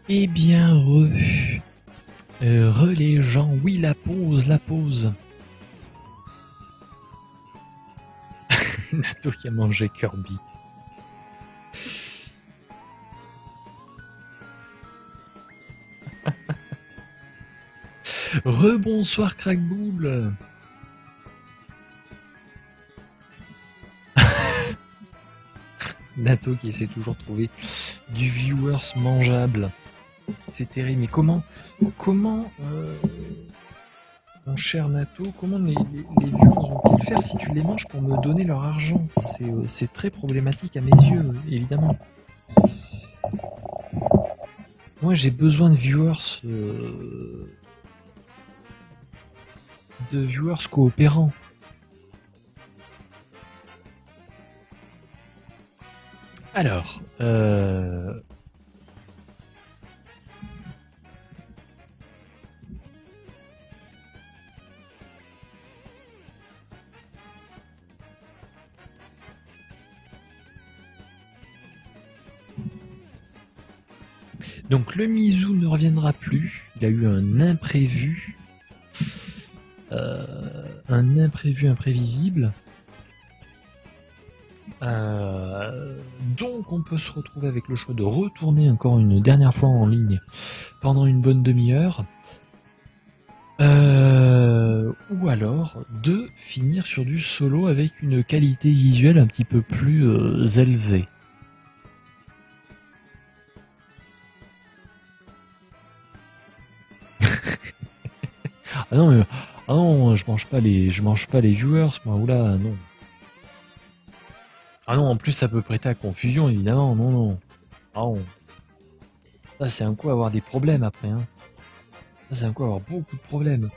Eh bien, les gens, oui, la pause, la pause. Nato qui a mangé Kirby. Rebonsoir Crackbull. Nato qui essaie toujours de trouver du viewers mangeable. C'est terrible. Mais comment, mon cher Nato, comment les viewers vont-ils faire si tu les manges pour me donner leur argent? C'est très problématique à mes yeux, évidemment. Moi, j'ai besoin de viewers coopérants. Alors, donc le Mizu ne reviendra plus. Il a eu un imprévu. Imprévisible. Donc on peut se retrouver avec le choix de retourner encore une dernière fois en ligne pendant une bonne demi-heure. Ou alors de finir sur du solo avec une qualité visuelle un petit peu plus élevée. Ah non, je mange pas les viewers, moi. Oula, non. Ah non, en plus ça peut prêter à confusion, évidemment. Non. Ah non. Ça c'est un coup avoir des problèmes après. Hein. Ça c'est un coup avoir beaucoup de problèmes.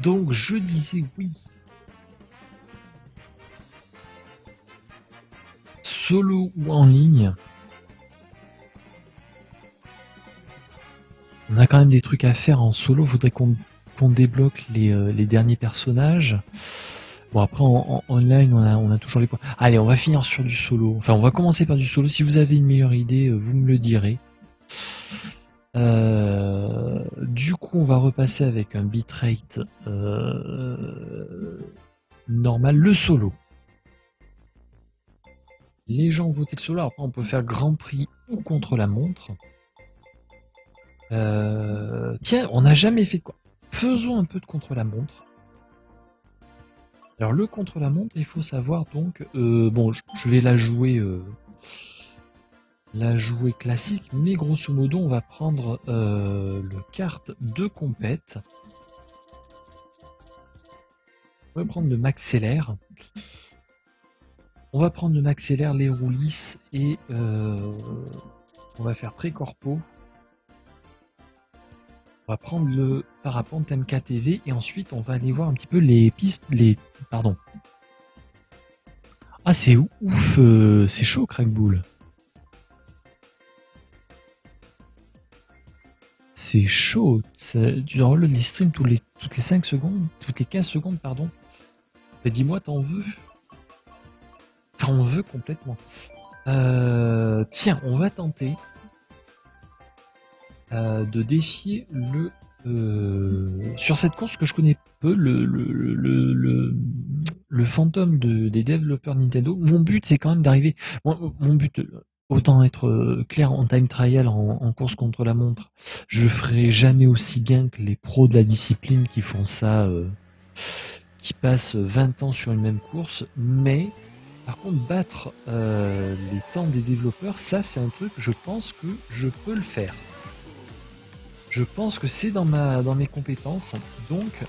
Donc je disais oui. Solo ou en ligne. On a quand même des trucs à faire en solo. Faudrait qu'on débloque les derniers personnages. Bon après en online on a toujours les points. Allez, on va finir sur du solo. Enfin on va commencer par du solo. Si vous avez une meilleure idée, vous me le direz. Du coup on va repasser avec un bitrate normal. Le solo. Les gens ont voté le solo. Après on peut faire Grand Prix ou contre la montre. Tiens, on n'a jamais fait de quoi. Faisons un peu de contre-la-montre. Alors le contre-la-montre, il faut savoir donc... bon, je vais la jouer classique, mais grosso modo, on va prendre le carte de compète. On va prendre le Maxellaire. On va prendre le Maxellaire, les roues lisses et on va faire très corpo. On va prendre le parapente MKTV et ensuite on va aller voir un petit peu les pistes, pardon. Ah c'est ouf, c'est chaud Crackbull. C'est chaud, tu reload les streams toutes les 5 secondes, toutes les 15 secondes pardon. Mais dis-moi t'en veux. T'en veux complètement. Tiens, on va tenter de défier le sur cette course que je connais peu, le fantôme des développeurs Nintendo. Mon but c'est quand même d'arriver. Mon but, autant être clair en time trial en course contre la montre, je ferai jamais aussi bien que les pros de la discipline qui font ça, qui passent 20 ans sur une même course, mais par contre battre les temps des développeurs, ça c'est un truc, je pense que je peux le faire. Je pense que c'est dans mes compétences, donc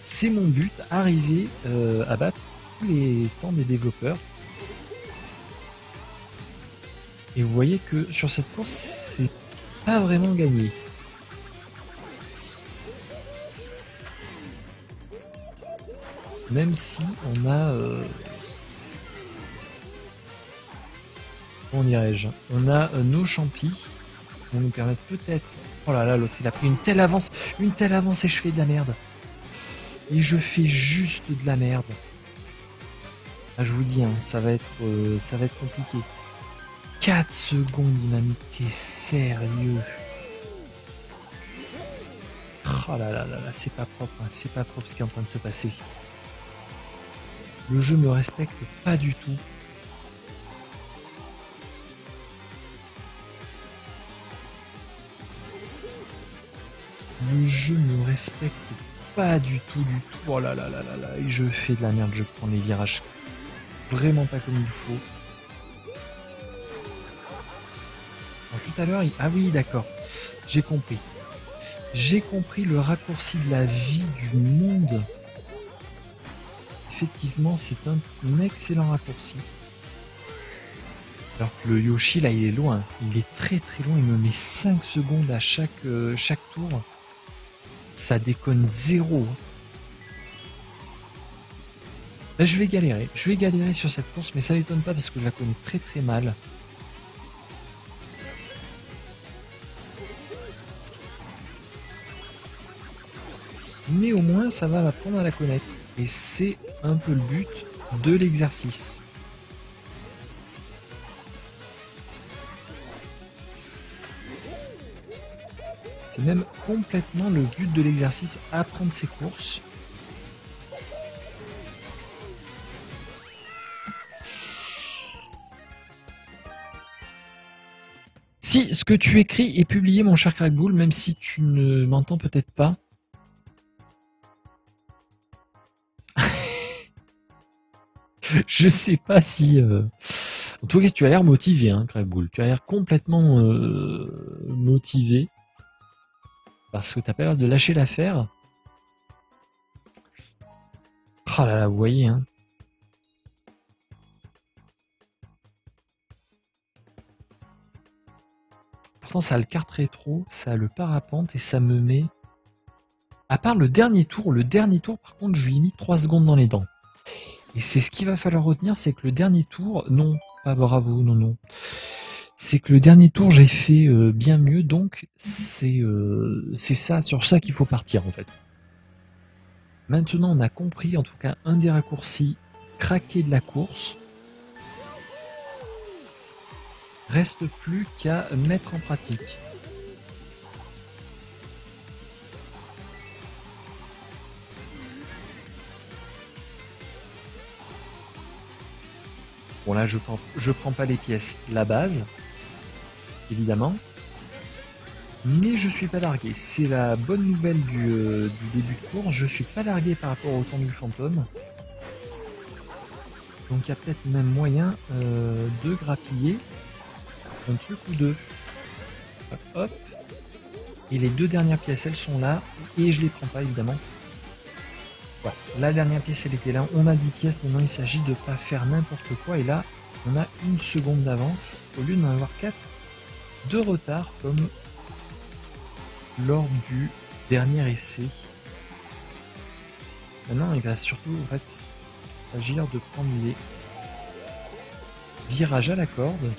c'est mon but, arriver à battre tous les temps des développeurs. Et vous voyez que sur cette course, c'est pas vraiment gagné. Même si on a... comment dirais-je, on a nos champis qui vont nous permettre peut-être... Oh là là, l'autre il a pris une telle avance et je fais de la merde. Et je fais juste de la merde. Ah, je vous dis, hein, ça va être compliqué. 4 secondes, il m'a mis. T'es sérieux? Oh là là là là, c'est pas propre, hein, c'est pas propre ce qui est en train de se passer. Le jeu me respecte pas du tout. Le jeu me respecte pas du tout, du tout. Oh là là là là là, et je fais de la merde, je prends les virages vraiment pas comme il faut. Alors, tout à l'heure, ah oui, d'accord, j'ai compris. J'ai compris le raccourci de la vie du monde. Effectivement, c'est un excellent raccourci. Alors que le Yoshi, là, il est loin. Il est très très loin. Il me met 5 secondes à chaque tour. Ça déconne zéro. Là, je vais galérer. Je vais galérer sur cette course, mais ça m'étonne pas parce que je la connais très très mal. Mais au moins, ça va m'apprendre à la connaître. Et c'est un peu le but de l'exercice. C'est même complètement le but de l'exercice, apprendre ses courses. Si ce que tu écris est publié, mon cher Crackbull, même si tu ne m'entends peut-être pas. Je sais pas si... En tout cas, tu as l'air motivé, hein, Crackbull. Tu as l'air complètement motivé. Parce que t'as pas l'air de lâcher l'affaire. Oh là là, vous voyez, hein. Pourtant, ça a le kart rétro, ça a le parapente et ça me met... À part le dernier tour, par contre, je lui ai mis 3 secondes dans les dents. Et c'est ce qu'il va falloir retenir, c'est que le dernier tour... Non, pas bravo, non, non. C'est que le dernier tour, j'ai fait bien mieux, donc c'est ça, sur ça qu'il faut partir, en fait. Maintenant, on a compris, en tout cas, un des raccourcis craqués de la course. Reste plus qu'à mettre en pratique. Bon là, je prends pas les pièces, la base, évidemment. Mais je suis pas largué. C'est la bonne nouvelle du début de course. Je suis pas largué par rapport au temps du fantôme. Donc il y a peut-être même moyen de grappiller un truc ou deux. Hop, hop. Et les 2 dernières pièces, elles sont là. Et je les prends pas, évidemment. Voilà. La dernière pièce, elle était là. On a 10 pièces. Maintenant, il s'agit de pas faire n'importe quoi. Et là, on a 1 seconde d'avance au lieu d'en avoir 4 de retard comme lors du dernier essai. Maintenant, il va surtout en fait s'agir de prendre les virages à la corde.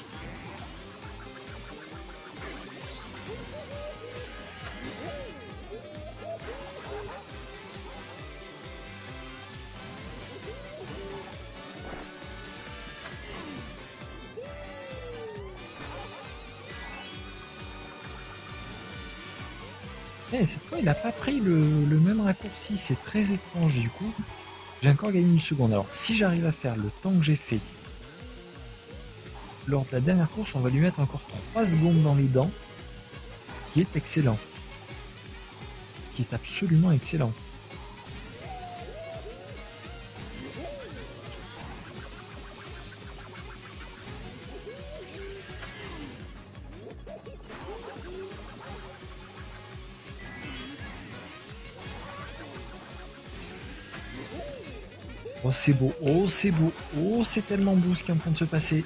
Et cette fois, il n'a pas pris le même raccourci. C'est très étrange du coup. J'ai encore gagné 1 seconde. Alors, si j'arrive à faire le temps que j'ai fait lors de la dernière course, on va lui mettre encore 3 secondes dans les dents. Ce qui est excellent. Ce qui est absolument excellent. Oh c'est beau, oh c'est beau, oh c'est tellement beau ce qui est en train de se passer.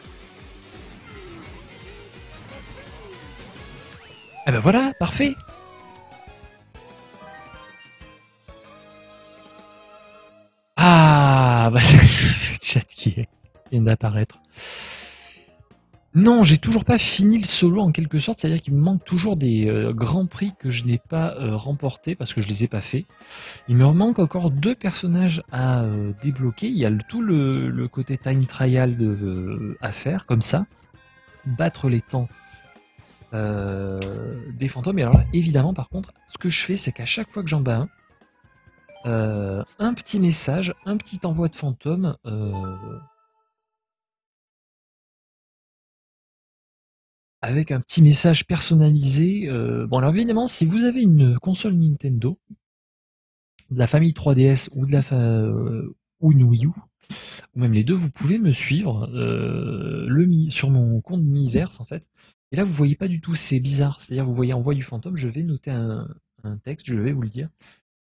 Eh ben voilà, parfait. Ah bah c'est le chat qui vient d'apparaître. Non, j'ai toujours pas fini le solo en quelque sorte, c'est-à-dire qu'il me manque toujours des grands prix que je n'ai pas remportés parce que je les ai pas faits. Il me manque encore 2 personnages à débloquer. Il y a tout le côté time trial à faire, comme ça. Battre les temps des fantômes. Et alors là, évidemment, par contre, ce que je fais, c'est qu'à chaque fois que j'en bats un petit message, un petit envoi de fantôme. Avec un petit message personnalisé. Bon, alors évidemment, si vous avez une console Nintendo, de la famille 3DS ou ou une Wii U, ou même les deux, vous pouvez me suivre sur mon compte Miiverse en fait. Et là, vous voyez pas du tout, c'est bizarre. C'est-à-dire, vous voyez envoi du fantôme, je vais noter un texte, je vais vous le dire.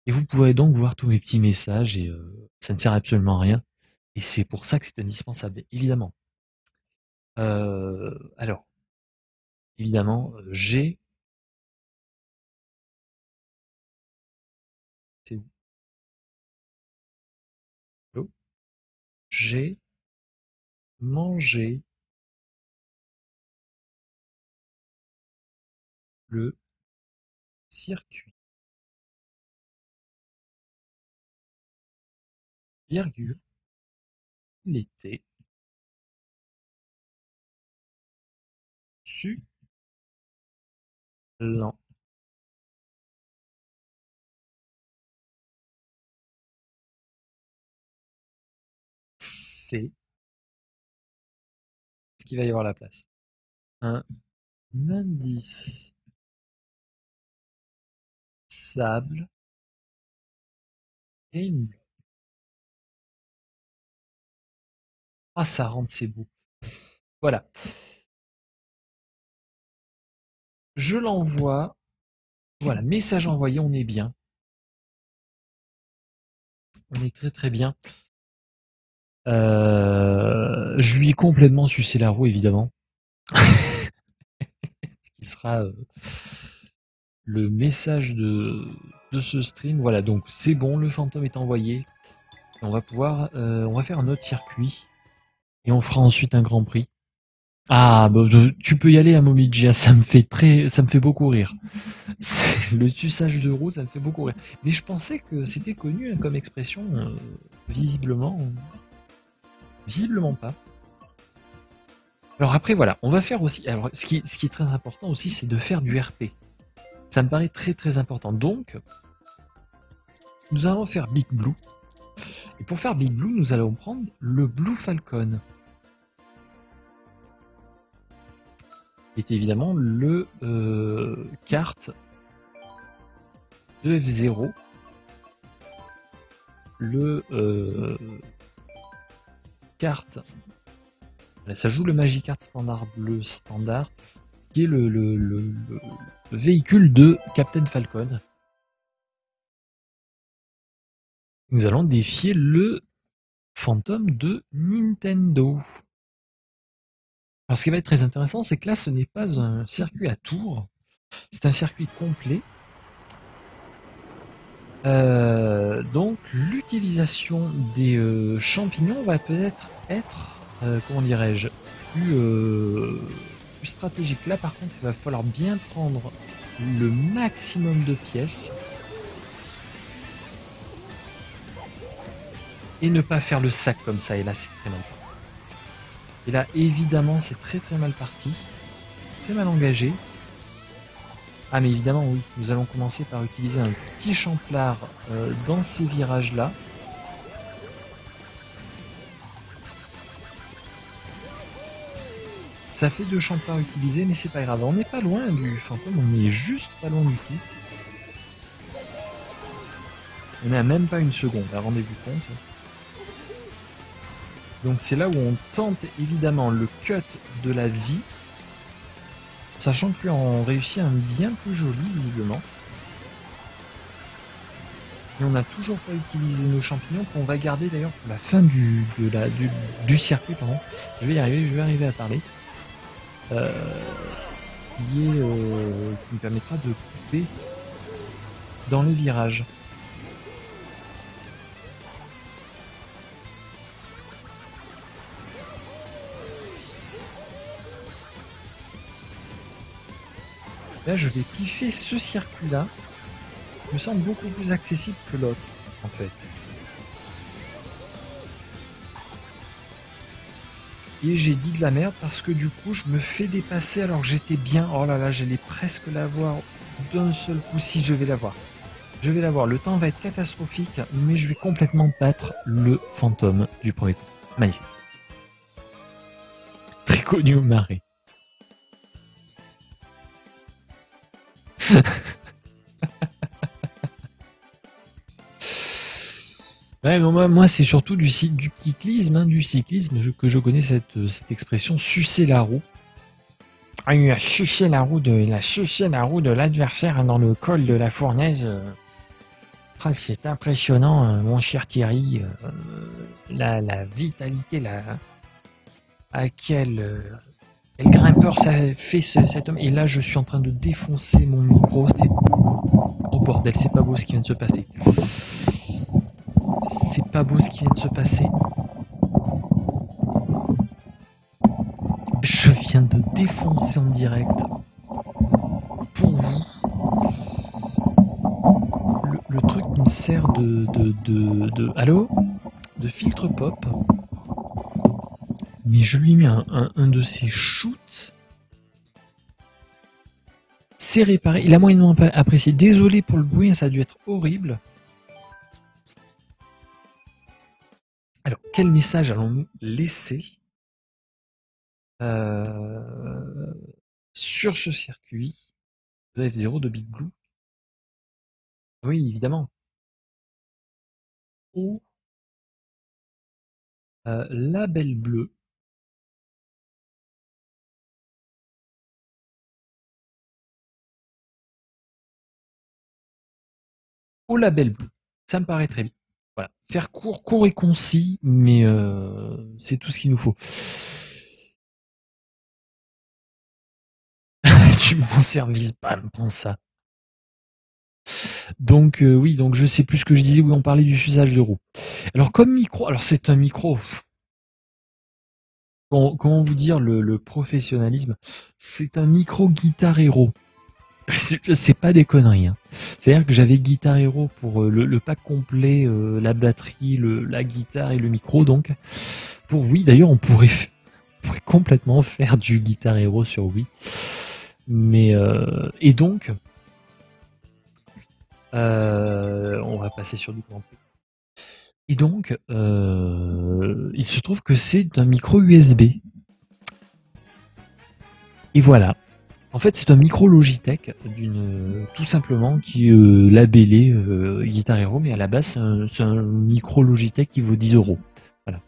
Et vous pourrez donc voir tous mes petits messages et ça ne sert absolument à rien. Et c'est pour ça que c'est indispensable, évidemment. Alors, évidemment, c'est où? Allô. J'ai mangé le circuit, virgule, il était succulent. C'est ce qu'il va y avoir la place. Un indice sable et une bleue. Ah, ça rentre, c'est beau. Voilà. Je l'envoie. Voilà, message envoyé, on est bien. On est très très bien. Je lui ai complètement sucé la roue, évidemment. Ce qui sera le message de ce stream. Voilà, donc c'est bon, le fantôme est envoyé. Et on va pouvoir, on va faire un autre circuit. Et on fera ensuite un grand prix. Ah, bah, tu peux y aller à Momijia, ça me fait beaucoup rire. Le suçage de roue, ça me fait beaucoup rire. Mais je pensais que c'était connu hein, comme expression, visiblement pas. Alors après, voilà, on va faire aussi. Alors, ce qui est très important aussi, c'est de faire du RP. Ça me paraît très très important. Donc, nous allons faire Big Blue. Et pour faire Big Blue, nous allons prendre le Blue Falcon. Qui est évidemment le carte de F0. Le carte. Ça joue le Magicard standard bleu standard, qui est le véhicule de Captain Falcon. Nous allons défier le fantôme de Nintendo. Alors ce qui va être très intéressant, c'est que là, ce n'est pas un circuit à tours, c'est un circuit complet. Donc l'utilisation des champignons va peut-être être, comment dirais-je, plus stratégique. Là par contre, il va falloir bien prendre le maximum de pièces et ne pas faire le sac comme ça. Et là, c'est très mal parti. Et là, évidemment, c'est très très mal parti, très mal engagé. Ah mais évidemment oui, nous allons commencer par utiliser un petit champlard dans ces virages-là. Ça fait 2 champlards utilisés, mais c'est pas grave. On n'est pas loin du fantôme, on est juste pas loin du tout. On est à même pas une seconde, rendez-vous compte. Donc c'est là où on tente évidemment le cut de la vie. Sachant que lui on réussit un bien plus joli visiblement. Et on n'a toujours pas utilisé nos champignons qu'on va garder d'ailleurs pour la fin du circuit. Pardon. Je vais arriver à parler. Qui me permettra de couper dans les virages. Là, je vais piffer ce circuit-là. Il me semble beaucoup plus accessible que l'autre, en fait. Et j'ai dit de la merde parce que du coup, je me fais dépasser alors que j'étais bien. Oh là là, j'allais presque l'avoir d'un seul coup. Si, je vais l'avoir. Je vais l'avoir. Le temps va être catastrophique, mais je vais complètement battre le fantôme du premier coup. Magnifique. Très connu au marais. Ouais, moi c'est surtout du cyclisme, hein, que je connais cette expression sucer la roue. Ah, il a sucé la roue de l'adversaire dans le col de la Fournaise. Ah, c'est impressionnant, mon cher Thierry. La vitalité, à quel grimpeur ça fait cet homme. Et là, je suis en train de défoncer mon micro. Oh bordel, c'est pas beau ce qui vient de se passer. C'est pas beau ce qui vient de se passer. Je viens de défoncer en direct pour vous le truc qui me sert allô, de filtre pop. Mais je lui ai mis un de ses shoots. C'est réparé. Il a moyennement apprécié. Désolé pour le bruit, ça a dû être horrible. Alors, quel message allons-nous laisser sur ce circuit de F0 de Big Blue? Oui, évidemment. Au label bleu. Au label bleu. Ça me paraît très bien. Voilà. Faire court et concis, mais c'est tout ce qu'il nous faut. Tu m'en services pas, pense ça. Donc oui, donc je sais plus ce que je disais, oui, on parlait du usage de roue. Alors comme micro, alors c'est un micro. Comment vous dire le professionnalisme? C'est un micro Guitar Hero. C'est pas des conneries. Hein. C'est-à-dire que j'avais Guitar Hero pour le pack complet, la batterie, la guitare et le micro. Donc, pour Wii, d'ailleurs, on pourrait complètement faire du Guitar Hero sur Wii. Mais et donc, on va passer sur du Grand Prix. Et donc, il se trouve que c'est un micro USB. Et voilà. En fait, c'est un micro Logitech, tout simplement, qui est labellé Guitar Hero, mais à la base, c'est un micro Logitech qui vaut 10 €. Voilà.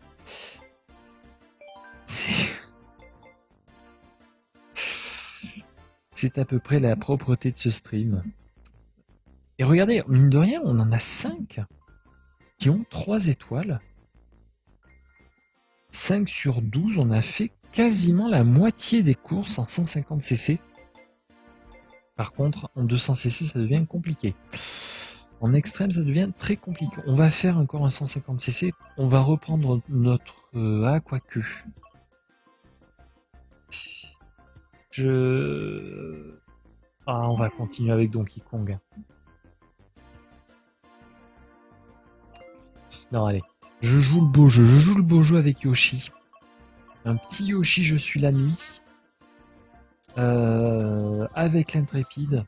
C'est à peu près la propreté de ce stream. Et regardez, mine de rien, on en a 5 qui ont 3 étoiles. 5 sur 12, on a fait quasiment la moitié des courses en 150cc. Par contre, en 200cc, ça devient compliqué. En extrême, ça devient très compliqué. On va faire encore un 150cc. On va reprendre notre... quoique. On va continuer avec Donkey Kong. Non, allez. Je joue le beau jeu avec Yoshi. Un petit Yoshi, je suis la nuit. Avec l'intrépide.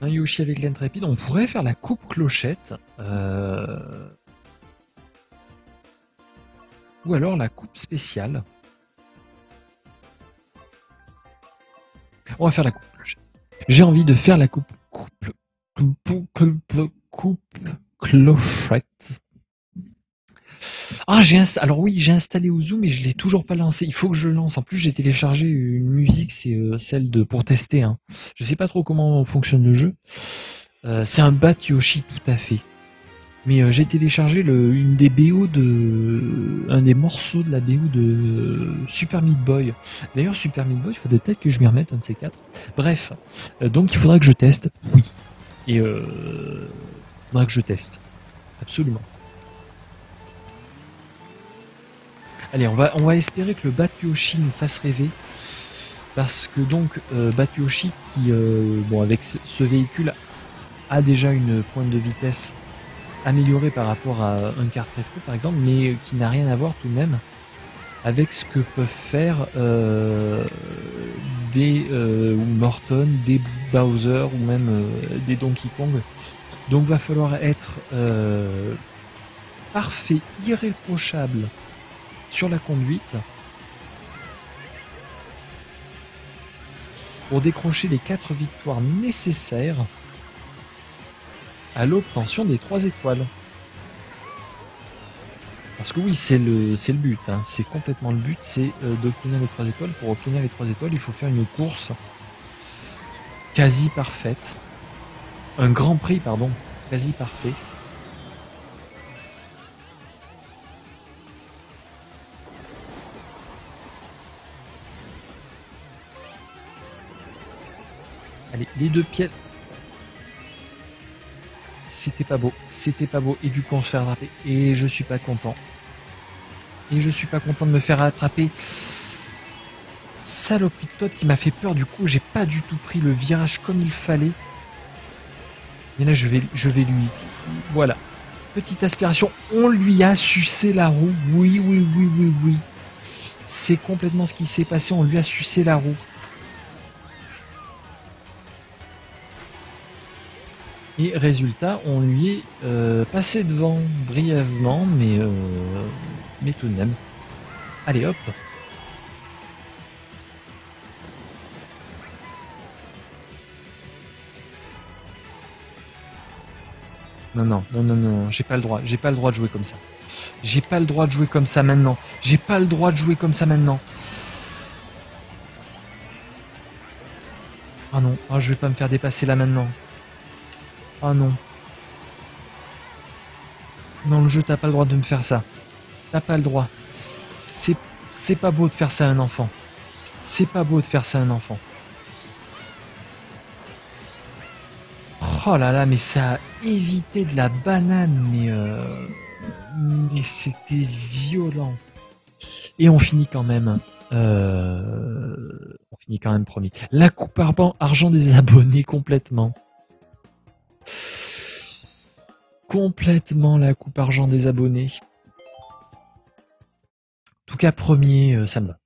Un Yoshi avec l'intrépide. On pourrait faire la coupe clochette. Ou alors la coupe spéciale. On va faire la coupe clochette. J'ai envie de faire la coupe clochette. Ah, alors oui, j'ai installé Ouzou, mais je l'ai toujours pas lancé. Il faut que je le lance. En plus, j'ai téléchargé une musique, c'est celle pour tester. Hein. Je sais pas trop comment fonctionne le jeu. C'est un Bat Yoshi tout à fait. Mais j'ai téléchargé une des BO un des morceaux de la BO de Super Meat Boy. D'ailleurs, Super Meat Boy, il faudrait peut-être que je m'y remette, un de ces 4. Bref, donc il faudra que je teste, oui. Et il faudra que je teste, absolument. Allez, on va espérer que le Batyoshi nous fasse rêver. Parce que donc, Batyoshi, qui, bon, avec ce véhicule, a déjà une pointe de vitesse améliorée par rapport à un kart rétro, par exemple, mais qui n'a rien à voir tout de même avec ce que peuvent faire des Morton, des Bowser ou même des Donkey Kong. Donc va falloir être parfait, irréprochable sur la conduite pour décrocher les 4 victoires nécessaires à l'obtention des 3 étoiles. Parce que oui, c'est le but, hein. C'est complètement le but, c'est d'obtenir les 3 étoiles. Pour obtenir les 3 étoiles, il faut faire une course quasi parfaite. Un grand prix, pardon, quasi parfait. Allez, les 2 pieds. C'était pas beau, et du coup on se fait rattraper, et je suis pas content. Et je suis pas content de me faire rattraper. Saloperie de Todd qui m'a fait peur, du coup j'ai pas du tout pris le virage comme il fallait. Et là je vais lui... Voilà. Petite aspiration, on lui a sucé la roue. Oui. C'est complètement ce qui s'est passé, on lui a sucé la roue. Et résultat, on lui est passé devant brièvement, mais tout de même. Allez hop. Non, j'ai pas le droit de jouer comme ça. J'ai pas le droit de jouer comme ça maintenant. Ah non, je vais pas me faire dépasser là maintenant. Ah non. Non, le jeu, t'as pas le droit de me faire ça. T'as pas le droit. C'est pas beau de faire ça à un enfant. Oh là là, mais ça a évité de la banane, mais c'était violent. Et on finit quand même. Premier. La coupe argent des abonnés complètement. Complètement la coupe argent des abonnés. En tout cas, premier, ça me va.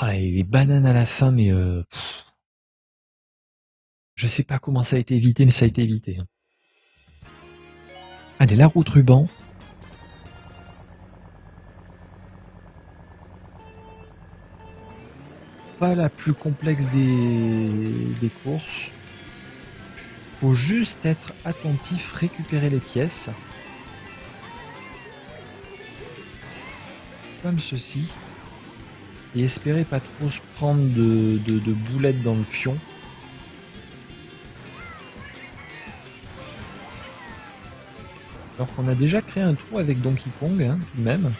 Oh là, les bananes à la fin, mais je sais pas comment ça a été évité, mais ça a été évité. Allez, la route ruban. Pas la plus complexe des courses. Faut juste être attentif, récupérer les pièces. Comme ceci. Et espérer pas trop se prendre de boulettes dans le fion. Alors qu'on a déjà créé un trou avec Donkey Kong, hein, tout de même.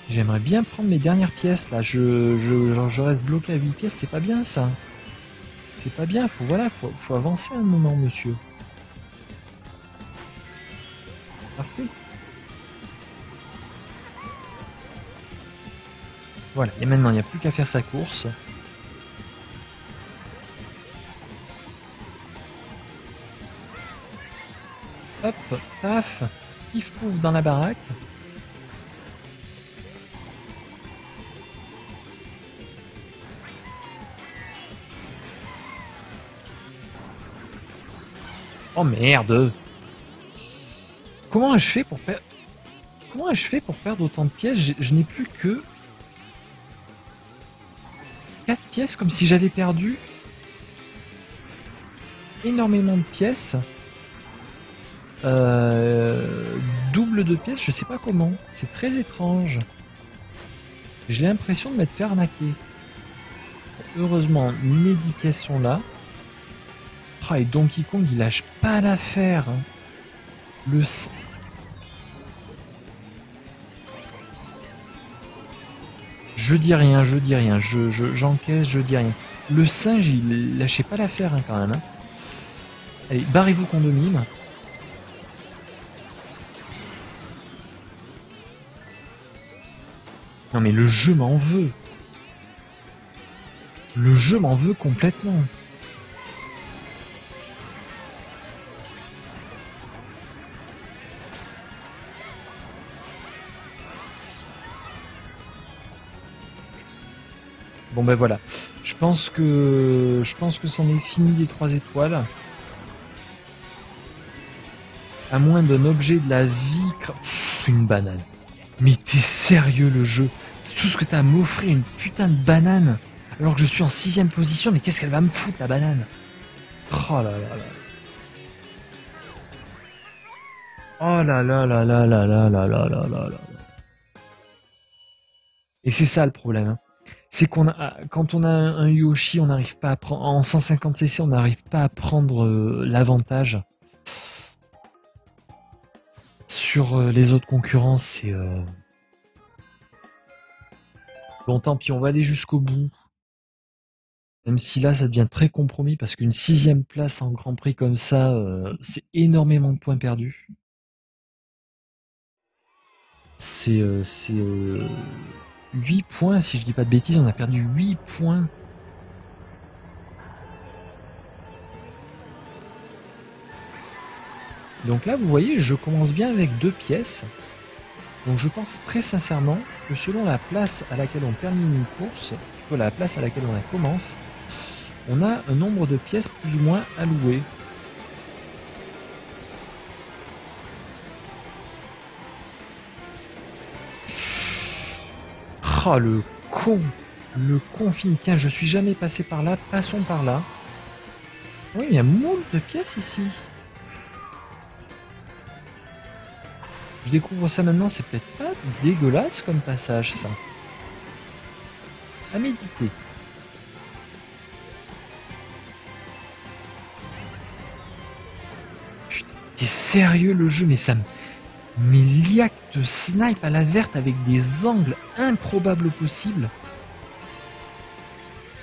J'aimerais bien prendre mes dernières pièces, là. Je reste bloqué à 8 pièces, c'est pas bien, ça. C'est pas bien, faut avancer un moment, monsieur. Parfait. Voilà, et maintenant, il n'y a plus qu'à faire sa course. Hop, paf, pif pouf dans la baraque. Oh merde! Comment ai-je fait pour perdre autant de pièces? Je n'ai plus que 4 pièces, comme si j'avais perdu énormément de pièces. Double de pièces, je sais pas comment. C'est très étrange. J'ai l'impression de m'être fait arnaquer. Heureusement, mes 10 pièces sont là. Oh, et Donkey Kong, il lâche pas l'affaire. Hein. Je dis rien. J'encaisse, je dis rien. Le singe, il lâchait pas l'affaire, hein, quand même. Hein. Allez, barrez-vous condomime. Non mais le jeu m'en veut. Le jeu m'en veut complètement. Bon ben voilà. Je pense que c'en est fini des 3 étoiles. À moins d'un objet de la vie... Pff, une banane. Mais t'es sérieux le jeu? C'est tout ce que t'as à m'offrir, une putain de banane. Alors que je suis en 6ème position, mais qu'est-ce qu'elle va me foutre la banane? Oh là là là. Oh là là là là là là là là là là là. Et c'est ça le problème. Hein. C'est qu'on a, quand on a un Yoshi, on n'arrive pas à prendre, en 150cc, on n'arrive pas à prendre l'avantage sur les autres concurrents. C'est bon, tant pis, on va aller jusqu'au bout. Même si là, ça devient très compromis parce qu'une 6ème place en Grand Prix comme ça, c'est énormément de points perdus. C'est 8 points, si je dis pas de bêtises, on a perdu 8 points. Donc là, vous voyez, je commence bien avec 2 pièces. Donc je pense très sincèrement que selon la place à laquelle on termine une course, plutôt la place à laquelle on la commence, on a un nombre de pièces plus ou moins alloué. Oh le con! Le confine. Tiens, je suis jamais passé par là, passons par là. Oui, il y a moult de pièces ici. Je découvre ça maintenant, c'est peut-être pas dégueulasse comme passage, ça. À méditer. Putain, t'es sérieux le jeu, mais ça me... Mais l'IA qui te snipe à la verte avec des angles improbables possibles.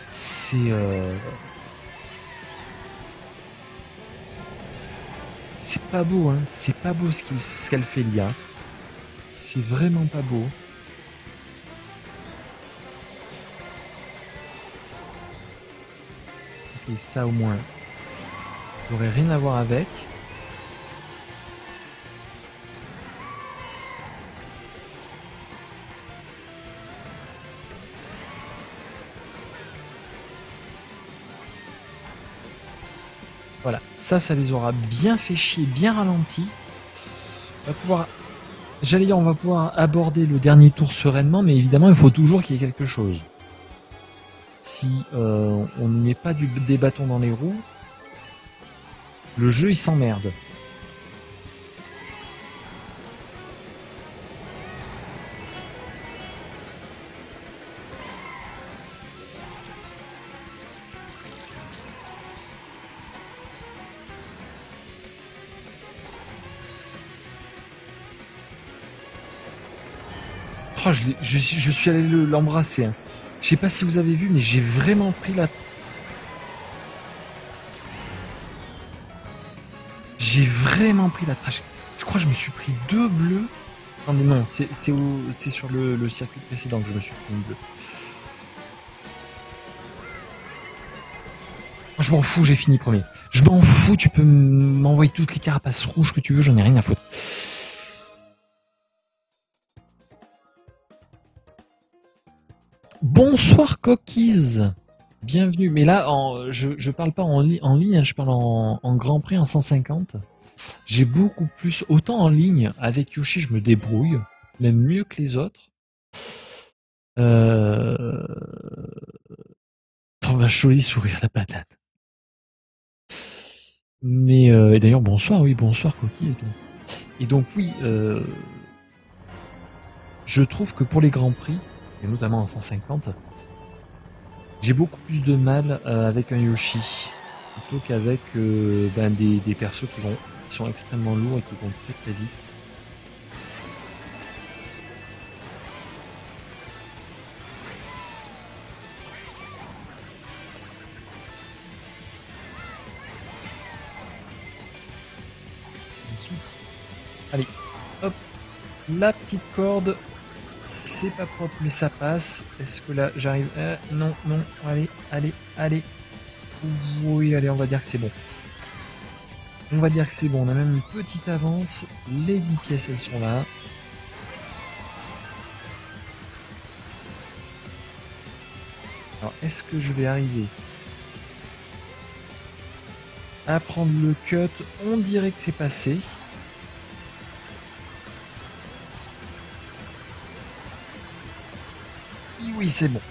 C'est... C'est pas beau, hein. C'est pas beau ce qu'elle fait, l'IA. C'est vraiment pas beau. Ok, ça au moins. J'aurais rien à voir avec. Voilà, ça les aura bien fait chier, bien ralenti. On va pouvoir... J'allais dire, on va pouvoir aborder le dernier tour sereinement, mais évidemment, il faut toujours qu'il y ait quelque chose. Si on ne met pas des bâtons dans les roues, le jeu, il s'emmerde. Oh, je suis allé l'embrasser. Hein. Je sais pas si vous avez vu, mais j'ai vraiment pris la... J'ai vraiment pris la trash. Je crois que je me suis pris 2 bleus. Attendez, non, c'est sur le circuit précédent que je me suis pris une bleue. Je m'en fous, j'ai fini premier. Je m'en fous, tu peux m'envoyer toutes les carapaces rouges que tu veux, j'en ai rien à foutre. Bonsoir Cookies. Bienvenue. Mais là, je parle pas en ligne, hein, je parle en Grand Prix en 150. J'ai beaucoup plus... Autant en ligne, avec Yoshi, je me débrouille. Même mieux que les autres. On va joli sourire la patate. Mais d'ailleurs, bonsoir, oui, bonsoir Cookies. Et donc oui, je trouve que pour les Grands Prix, et notamment en 150, j'ai beaucoup plus de mal avec un Yoshi plutôt qu'avec des persos qui sont extrêmement lourds et qui vont très très vite. Allez, hop, la petite corde C'est pas propre, mais ça passe. Est-ce que là, j'arrive... non, non. Allez, allez, allez. Oui, allez, on va dire que c'est bon. On va dire que c'est bon. On a même une petite avance. Les 10 pièces, elles sont là. Alors, est-ce que je vais arriver à prendre le cut? On dirait que c'est passé. Oui, c'est bon.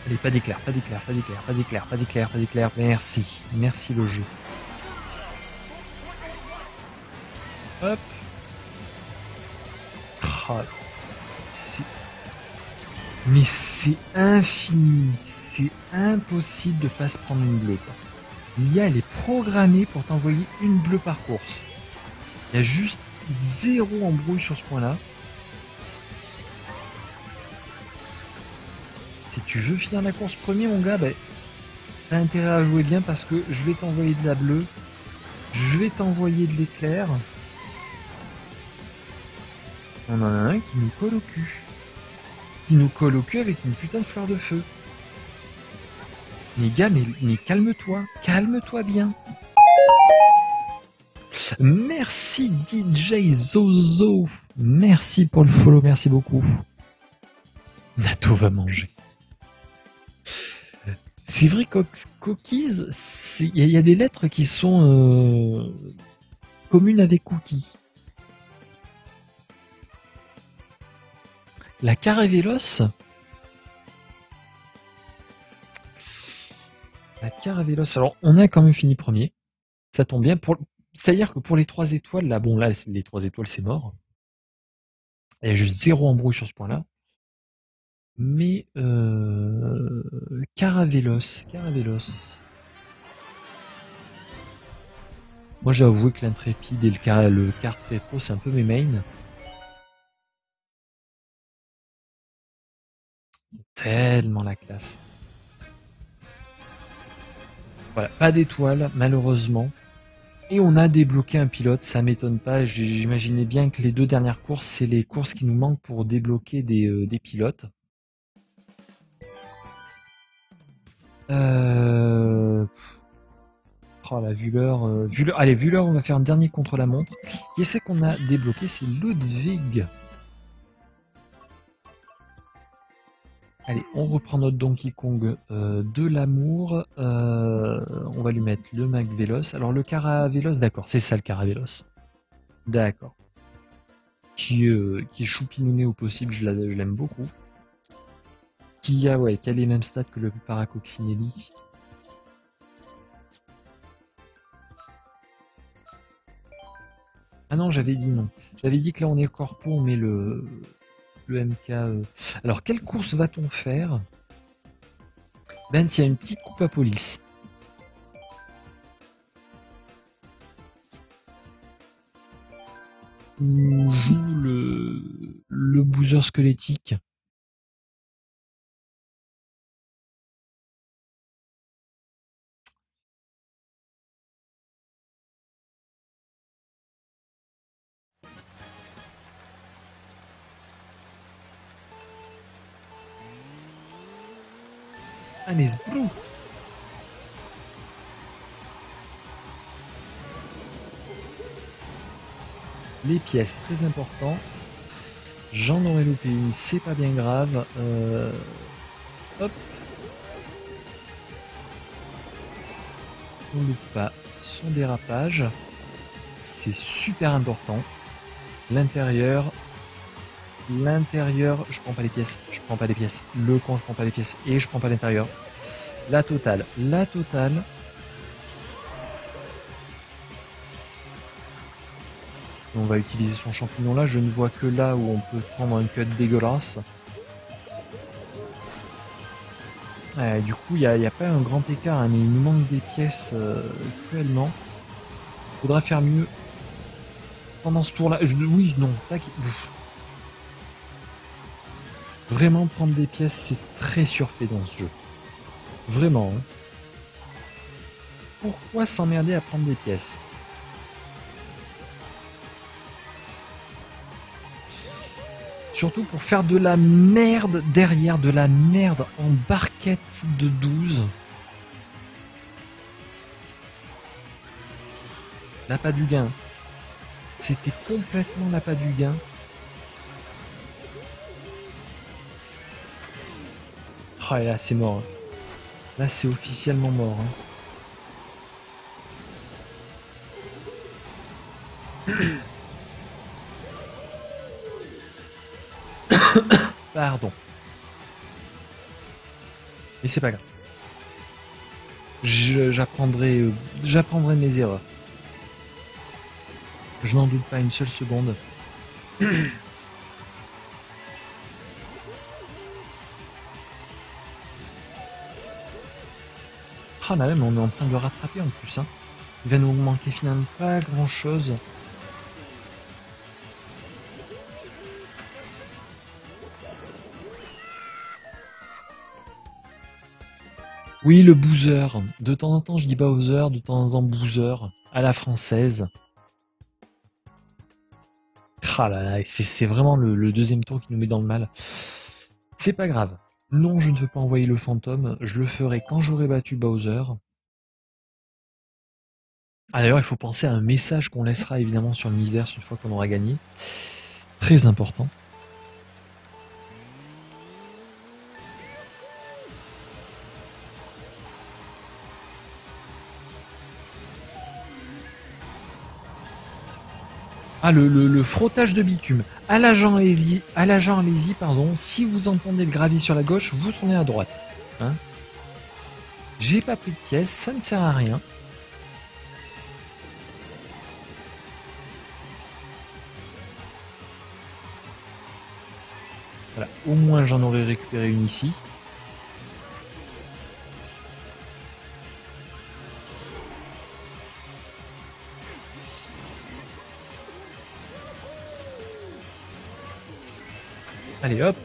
Allez, pas d'éclair, pas d'éclair, pas d'éclair, pas d'éclair, pas d'éclair, pas d'éclair. Merci. Merci le jeu. Hop. Oh, mais c'est infini. C'est impossible de pas se prendre une bleue. L'IA, elle est programmée pour t'envoyer une bleue par course. Il y a juste 0 embrouille sur ce point-là. Si tu veux finir la course premier, mon gars, ben, t'as intérêt à jouer bien parce que je vais t'envoyer de la bleue. Je vais t'envoyer de l'éclair. On en a un qui nous colle au cul. Qui nous colle au cul avec une putain de fleur de feu. Mais gars, mais calme-toi. Calme-toi bien. Merci DJ Zozo. Merci pour le follow, merci beaucoup. Nato va manger. C'est vrai que cookies, il y a des lettres qui sont communes avec cookies. La Caravélos. La Caravélos. Alors, on a quand même fini premier. Ça tombe bien. C'est-à-dire que pour les 3 étoiles, là, bon, là, les 3 étoiles, c'est mort. Il y a juste 0 embrouille sur ce point-là. Mais Caravélos. Moi, j'ai avoué que l'Intrépide et le kart rétro, c'est un peu mes mains. Tellement la classe. Voilà, pas d'étoile, malheureusement. Et on a débloqué un pilote, ça m'étonne pas. J'imaginais bien que les 2 dernières courses, c'est les courses qui nous manquent pour débloquer des pilotes. Oh la Vuller, allez, Vuller, on va faire un dernier contre-la-montre. Qui c'est qu'on a débloqué? C'est Ludwig. Allez, on reprend notre Donkey Kong de l'amour. On va lui mettre le Magvelos. Alors le Caravélos, d'accord, c'est ça le Caravélos. D'accord. Qui est choupinouné au possible, je l'aime beaucoup. Qui a les mêmes stats que le Paracoccinelli. Ah non, j'avais dit non. J'avais dit que là on est corpo, on met le MK. Alors quelle course va-t-on faire? Ben tiens, une petite coupe à police. On joue le boozer squelettique. Allez, Blue. Les pièces, très important. J'en aurais loupé une, c'est pas bien grave. Hop. On loupe pas son dérapage. C'est super important. L'intérieur, je prends pas les pièces, je prends pas les pièces. Le con, je prends pas les pièces et je prends pas l'intérieur. La totale. On va utiliser son champignon là. Je ne vois que là où on peut prendre un cut dégueulasse. Du coup, il n'y a pas un grand écart, hein, mais il nous manque des pièces cruellement. Faudra faire mieux pendant ce tour là. Oui, non, tac. Vraiment, prendre des pièces, c'est très surfait dans ce jeu. Vraiment. Hein. Pourquoi s'emmerder à prendre des pièces? Surtout pour faire de la merde derrière, de la merde en barquette de 12. L'appât du gain. C'était complètement l'appât du gain. Oh, et là, c'est mort. Là, c'est officiellement mort. Pardon. Mais c'est pas grave. J'apprendrai mes erreurs. Je n'en doute pas une seule seconde. Ah là, mais on est en train de le rattraper en plus. Hein. Il va nous manquer finalement pas grand chose. Oui, le boozer. De temps en temps, je dis Bowser, de temps en temps boozer, à la française. Ah là là, c'est vraiment le deuxième tour qui nous met dans le mal. C'est pas grave. Non, je ne veux pas envoyer le fantôme. Je le ferai quand j'aurai battu Bowser. Ah d'ailleurs, il faut penser à un message qu'on laissera évidemment sur l'univers une fois qu'on aura gagné. Très important. Ah, le frottage de bitume. À l'agent allez-y, pardon, si vous entendez le gravier sur la gauche, vous tournez à droite. Hein, j'ai pas pris de pièces, ça ne sert à rien. Voilà, au moins j'en aurais récupéré une ici. Allez hop.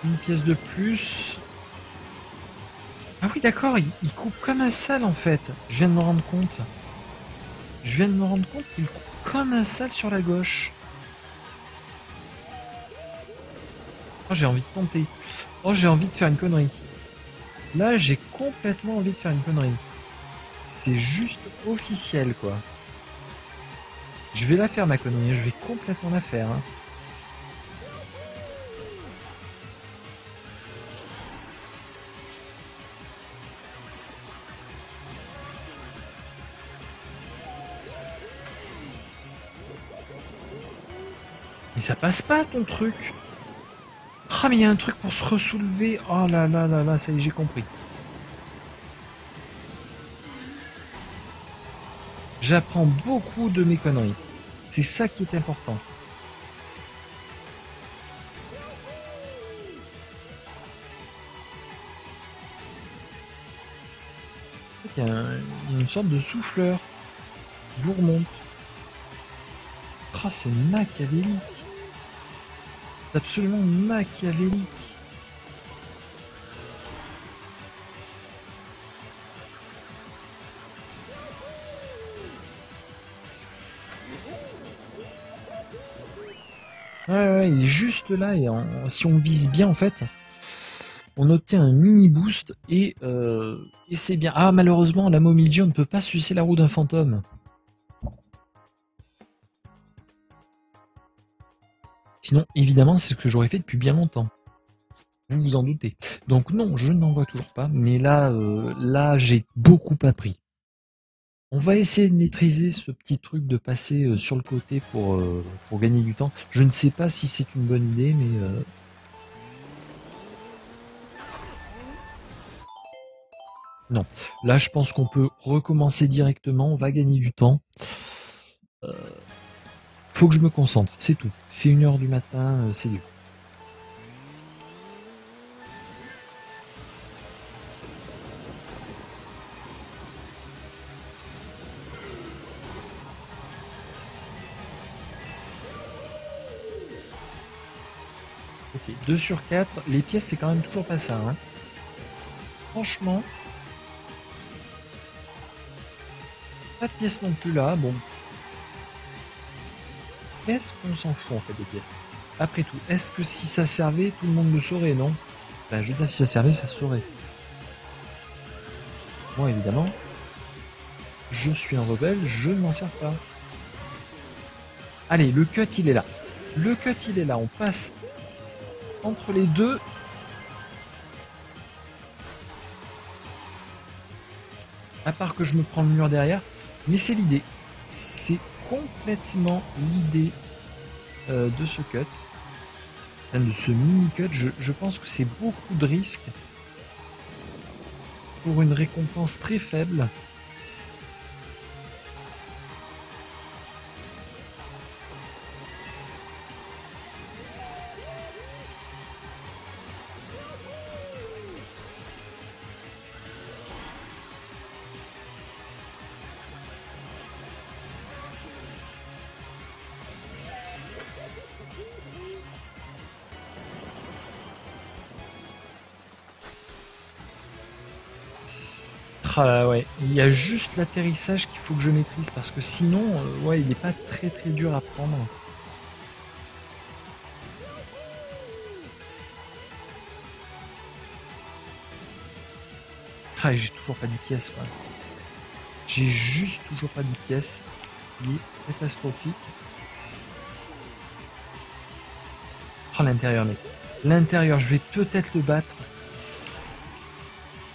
Une pièce de plus. Ah oui d'accord, il coupe comme un sale en fait. Je viens de me rendre compte. qu'il coupe comme un sale sur la gauche. Oh j'ai envie de tenter. Oh j'ai envie de faire une connerie. Là j'ai complètement envie de faire une connerie. C'est juste officiel quoi. Je vais la faire ma connerie, je vais complètement la faire. Hein. Mais ça passe pas ton truc. Ah mais il y a un truc pour se ressoulever. Oh là là là là, ça y est, j'ai compris. J'apprends beaucoup de mes conneries. C'est ça qui est important. Il y a une sorte de souffleur qui vous remonte. Ah, c'est machiavélique. C'est absolument machiavélique. Ouais, il est juste là et si on vise bien en fait, on obtient un mini boost et c'est bien. Ah malheureusement la Momiji on ne peut pas sucer la roue d'un fantôme. Sinon évidemment c'est ce que j'aurais fait depuis bien longtemps. Vous vous en doutez. Donc non je n'en vois toujours pas, mais là, là j'ai beaucoup appris. On va essayer de maîtriser ce petit truc de passer sur le côté pour gagner du temps. Je ne sais pas si c'est une bonne idée, mais... Non. Là, je pense qu'on peut recommencer directement. On va gagner du temps. Faut que je me concentre, c'est tout. C'est 1h du matin, c'est dur. Ok, 2 sur 4. Les pièces, c'est quand même toujours pas ça. Hein. Franchement. Pas de pièces non plus là. Bon. Est-ce qu'on s'en fout en fait des pièces? Après tout, est-ce que si ça servait, tout le monde le saurait, non? Ben, je veux dire, si ça servait, ça se saurait. Moi, évidemment, je suis un rebelle, je ne m'en sers pas. Allez, le cut, il est là. Le cut, il est là. On passe entre les deux. À part que je me prends le mur derrière. Mais c'est l'idée. C'est complètement l'idée de ce cut. De ce mini-cut. Je pense que c'est beaucoup de risques pour une récompense très faible. Ah là, ouais, il y a juste l'atterrissage qu'il faut que je maîtrise parce que sinon, ouais, il n'est pas très très dur à prendre. Ah, j'ai toujours pas 10 pièces, quoi. J'ai juste toujours pas 10 pièces, ce qui est catastrophique. Oh, l'intérieur, mec. L'intérieur, je vais peut-être le battre.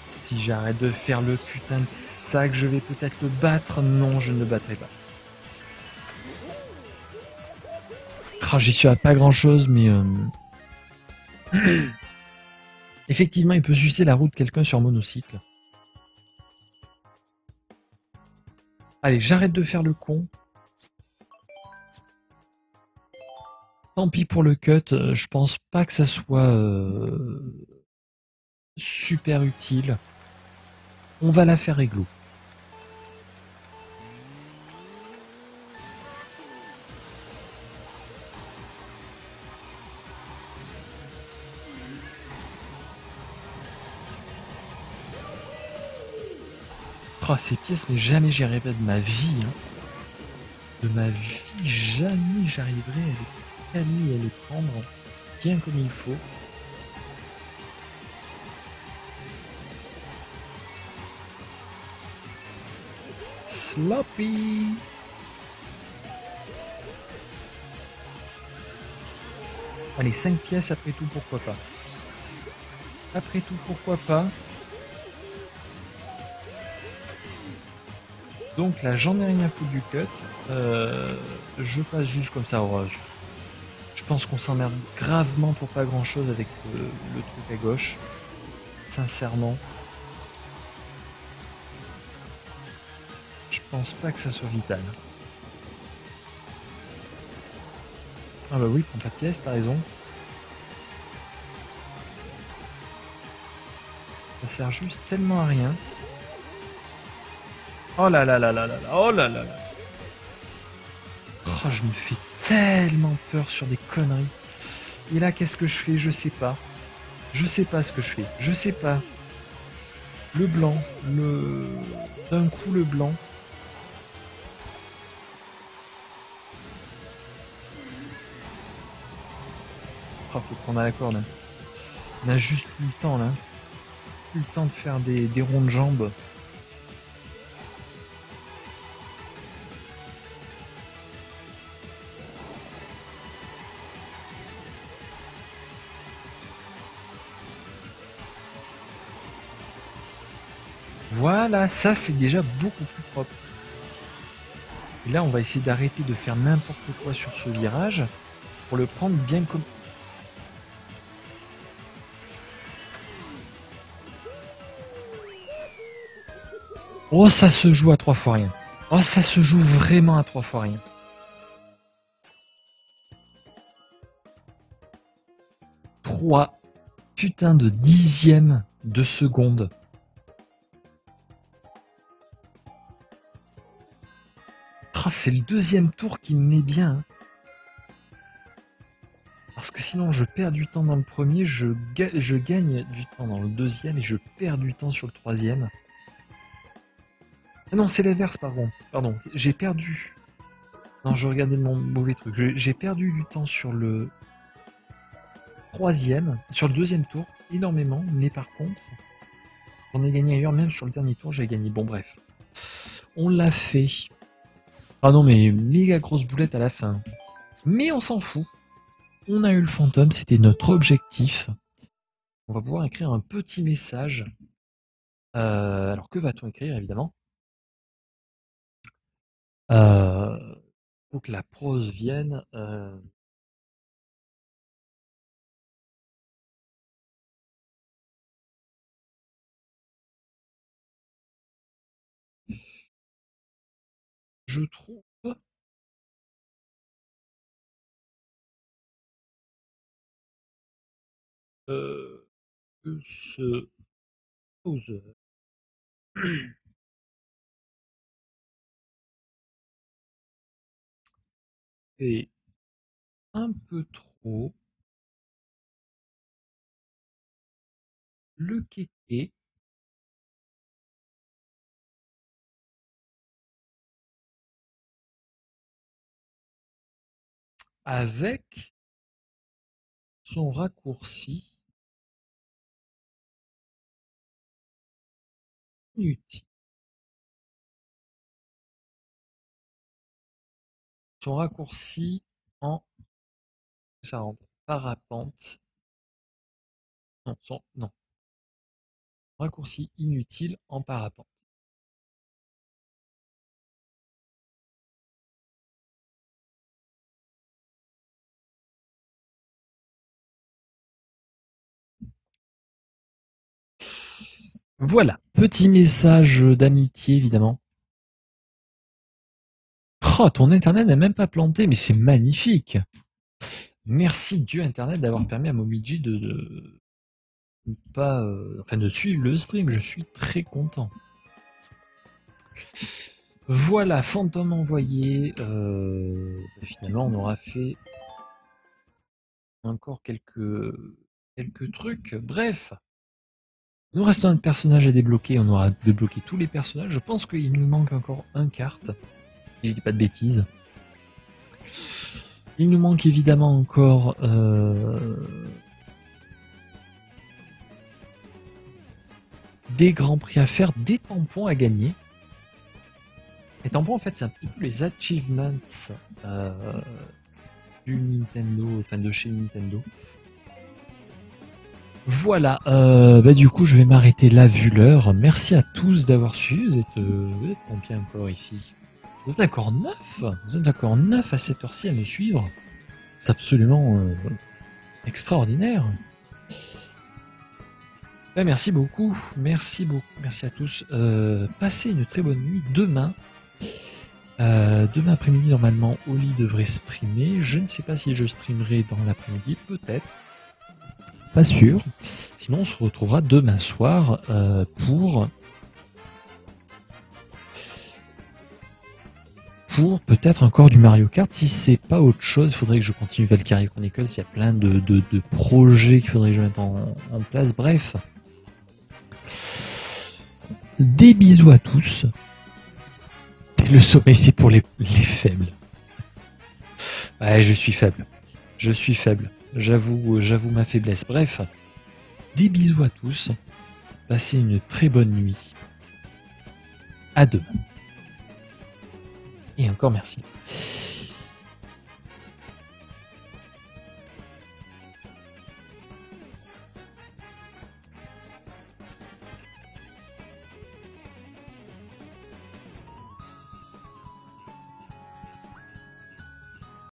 Si j'arrête de faire le putain de sac, je vais peut-être le battre. Non, je ne le battrai pas. Oh, j'y suis à pas grand-chose, mais... Effectivement, il peut sucer la roue de quelqu'un sur monocycle. Allez, j'arrête de faire le con. Tant pis pour le cut, je pense pas que ça soit super utile. On va la faire réglo. Oh, ces pièces, mais jamais j'y arriverai de ma vie. Hein. De ma vie, jamais j'arriverai à les caler et à les prendre bien comme il faut. Sloppy. Allez, 5 pièces, après tout, pourquoi pas. Après tout, pourquoi pas. Donc là, j'en ai rien à foutre du cut. Je passe juste comme ça. Oh, je pense qu'on s'emmerde gravement pour pas grand chose avec le truc à gauche. Sincèrement. Je pense pas que ça soit vital. Ah bah oui, prends pas de pièces, t'as raison. Ça sert juste tellement à rien. Oh là là là là là là, oh là là là. Oh, je me fais tellement peur sur des conneries. Et là, qu'est-ce que je fais? Je sais pas. Je sais pas ce que je fais. Je sais pas. Le blanc, d'un coup le blanc. Oh, faut prendre à la corde. Hein. On a juste plus le temps là. Plus le temps de faire des ronds de jambes. Voilà, ça c'est déjà beaucoup plus propre. Et là, on va essayer d'arrêter de faire n'importe quoi sur ce virage pour le prendre bien comme... Oh, ça se joue à 3 fois rien. Oh, ça se joue vraiment à 3 fois rien. Trois putains de dixièmes de seconde. Oh, c'est le deuxième tour qui me met bien. Hein. Parce que sinon, je perds du temps dans le premier, je gagne du temps dans le deuxième et je perds du temps sur le troisième. Ah non, c'est l'inverse, pardon. Pardon, j'ai perdu. Non, je regardais mon mauvais truc. J'ai perdu du temps sur le sur le deuxième tour, énormément, mais par contre, j'en ai gagné ailleurs, même sur le dernier tour, j'ai gagné. Bon, bref. On l'a fait. Ah non, mais méga grosse boulette à la fin. Mais on s'en fout. On a eu le fantôme, c'était notre objectif. On va pouvoir écrire un petit message. Alors, que va-t-on écrire, évidemment? Faut que la prose vienne. Je trouve que ce Bowser est un peu trop le kéké avec son raccourci inutile. Son raccourci en ça rentre parapente. Non. Raccourci inutile en parapente. Voilà, petit message d'amitié évidemment. Oh, ton internet n'a même pas planté, mais c'est magnifique. Merci Dieu Internet d'avoir permis à Momiji de pas, enfin de suivre le stream. Je suis très content. Voilà, fantôme envoyé. Finalement, on aura fait encore quelques trucs. Bref, nous restons un personnage à débloquer. On aura débloqué tous les personnages. Je pense qu'il nous manque encore un carte. Si je dis pas de bêtises. Il nous manque évidemment encore des grands prix à faire, des tampons à gagner. Les tampons, en fait, c'est un petit peu les achievements du Nintendo, enfin de chez Nintendo. Voilà, du coup, je vais m'arrêter là vu l'heure. Merci à tous d'avoir suivi. Vous êtes combien encore ici? Vous êtes encore 9? Vous êtes encore 9 à cette heure-ci à me suivre? C'est absolument extraordinaire. Merci beaucoup, merci à tous. Passez une très bonne nuit. Demain après-midi, normalement, Oli devrait streamer. Je ne sais pas si je streamerai dans l'après-midi, peut-être. Pas sûr. Sinon, on se retrouvera demain soir pour peut-être encore du Mario Kart. Si c'est pas autre chose, il faudrait que je continue Valkyrie Chronicles. Il y a plein de projets qu'il faudrait que je mette en place. Bref. Des bisous à tous. Et le sommeil, c'est pour les faibles. Ouais, je suis faible. J'avoue ma faiblesse. Bref, des bisous à tous. Passez une très bonne nuit. À demain. Et encore merci.